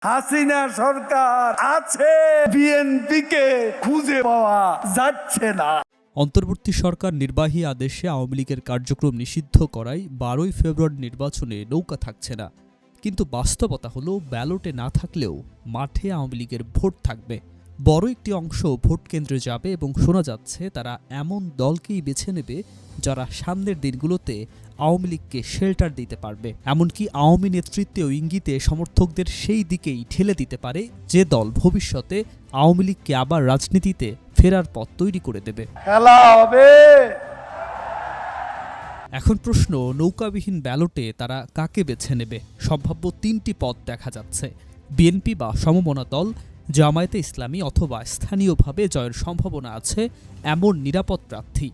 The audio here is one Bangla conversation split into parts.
হাসিনা সরকার আছে, বিএনপিকে খুঁজে পাওয়া যাচ্ছে না। অন্তর্বর্তী সরকার নির্বাহী আদেশে আওয়ামী লীগের কার্যক্রম নিষিদ্ধ করায় 12ই ফেব্রুয়ারি নির্বাচনে নৌকা থাকছে না। কিন্তু বাস্তবতা হলো ব্যালটে না থাকলেও মাঠে আওয়ামী লীগের ভোট থাকবে। বড় একটি অংশ ভোট কেন্দ্রে যাবে এবং শোনা যাচ্ছে তারা এমন দলকেই বেছে নেবে যারা সামনের দিনগুলোতে আওয়ামী লীগকে শেল্টার দিতে পারবে। এমনকি আওয়ামী নেতৃত্বেও ইঙ্গিতে সমর্থকদের সেই দিকেই ঠেলে দিতে পারে যে দল ভবিষ্যতে আওয়ামী লীগকে আবার রাজনীতিতে ফেরার পথ তৈরি করে দেবে। খেলা হবে। এখন প্রশ্ন, নৌকাবিহীন ব্যালটে তারা কাকে বেছে নেবে? সম্ভাব্য 3টি পথ দেখা যাচ্ছে। বিএনপি বা সমমনা দল, জামায়াতে ইসলামী অথবা স্থানীয়ভাবে জয়ের সম্ভাবনা আছে এমন নিরাপদ প্রার্থী।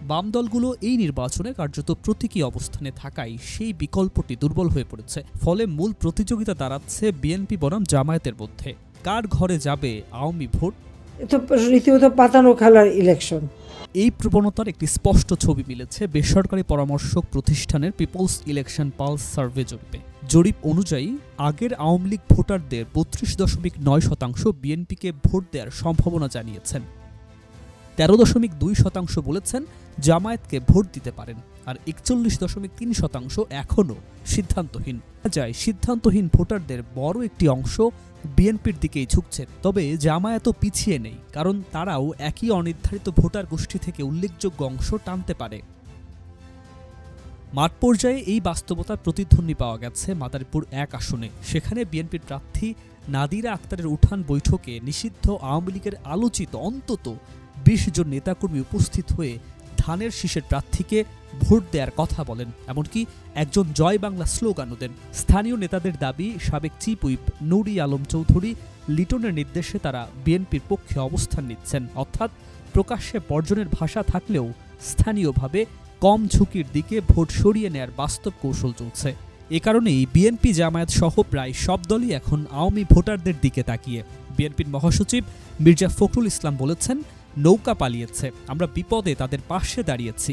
বাম দলগুলো এই নির্বাচনে কার্যত প্রতীকী অবস্থানে থাকায় সেই বিকল্পটি দুর্বল হয়ে পড়েছে। ফলে মূল প্রতিযোগিতা দাঁড়াচ্ছে বিএনপি বনাম জামায়াতের মধ্যে। কার ঘরে যাবে আওয়ামী ভোট? এটা রীতিমতো পাতানো খেলার ইলেকশন। এই প্রবণতার একটি স্পষ্ট ছবি মিলেছে বেসরকারি পরামর্শক প্রতিষ্ঠানের পিপলস ইলেকশন পালস সার্ভে জরিপে। জরিপ অনুযায়ী আগের আওয়ামী লীগ ভোটারদের 32.9% বিএনপিকে ভোট দেওয়ার সম্ভাবনা জানিয়েছেন। 13.2% বলেছেন জামায়াতকে ভোট দিতে পারেন, আর 41.3% এখনও সিদ্ধান্তহীন। যায় সিদ্ধান্তহীন ভোটারদের বড় একটি অংশ বিএনপির দিকেই ঝুঁকছে। তবে জামায়াতও পিছিয়ে নেই, কারণ তারাও একই অনির্ধারিত ভোটার গোষ্ঠী থেকে উল্লেখযোগ্য অংশ টানতে পারে। মাঠ পর্যায়ে এই বাস্তবতার প্রতিধ্বনি পাওয়া গেছে মাদারীপুর 1 আসনে। সেখানে বিএনপির প্রার্থী নাদিরা আক্তারের উঠান বৈঠকে নিষিদ্ধ আওয়ামী লীগের আলোচিত অন্তত 20 জন নেতাকর্মী উপস্থিত হয়ে ধানের শীষের প্রার্থীকে ভোট দেওয়ার কথা বলেন। এমনকি একজন জয় বাংলা স্লোগানও দেন। স্থানীয় নেতাদের দাবি, সাবেক চিফ হুইপ নুরি আলম চৌধুরী লিটনের নির্দেশে তারা বিএনপির পক্ষে অবস্থান নিচ্ছেন। অর্থাৎ প্রকাশ্যে বর্জনের ভাষা থাকলেও স্থানীয়ভাবে কম ঝুঁকির দিকে ভোট সরিয়ে নেয়ার বাস্তব কৌশল চলছে। এ কারণেই বিএনপি জামায়াত সহ প্রায় সব দলই এখন আওয়ামী ভোটারদের দিকে তাকিয়ে। বিএনপির মহাসচিব মির্জা ফখরুল ইসলাম বলেছেন, নৌকা পালিয়েছে, আমরা বিপদে তাদের পাশে দাঁড়িয়েছি।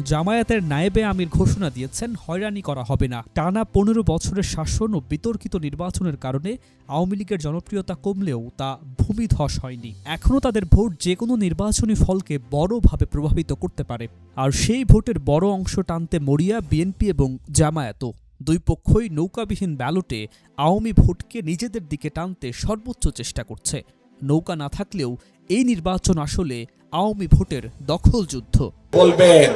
জামায়াতের নায়েবে আমির ঘোষণা দিয়েছেন, হয়রানি করা হবে না। টানা 15 বছরের শাসন ও বিতর্কিত নির্বাচনের কারণে আওয়ামী লীগের জনপ্রিয়তা কমলেও তা ভূমিধস হয়নি। এখনও তাদের ভোট যে কোনো নির্বাচনী ফলকে বড়ভাবে প্রভাবিত করতে পারে, আর সেই ভোটের বড় অংশ টানতে মরিয়া বিএনপি এবং জামায়াতও। দুই পক্ষই নৌকাবিহীন ব্যালটে আওয়ামী ভোটকে নিজেদের দিকে টানতে সর্বোচ্চ চেষ্টা করছে। নৌকা না থাকলেও এই নির্বাচন আসলে আওয়ামী ভোটের দখল যুদ্ধ। বলবেন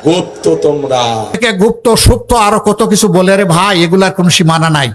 গুপ্ত, তোমরা গুপ্ত সুপ্ত আরো কত কিছু বলে রে ভাই, এগুলার কোনো সীমানা নাই।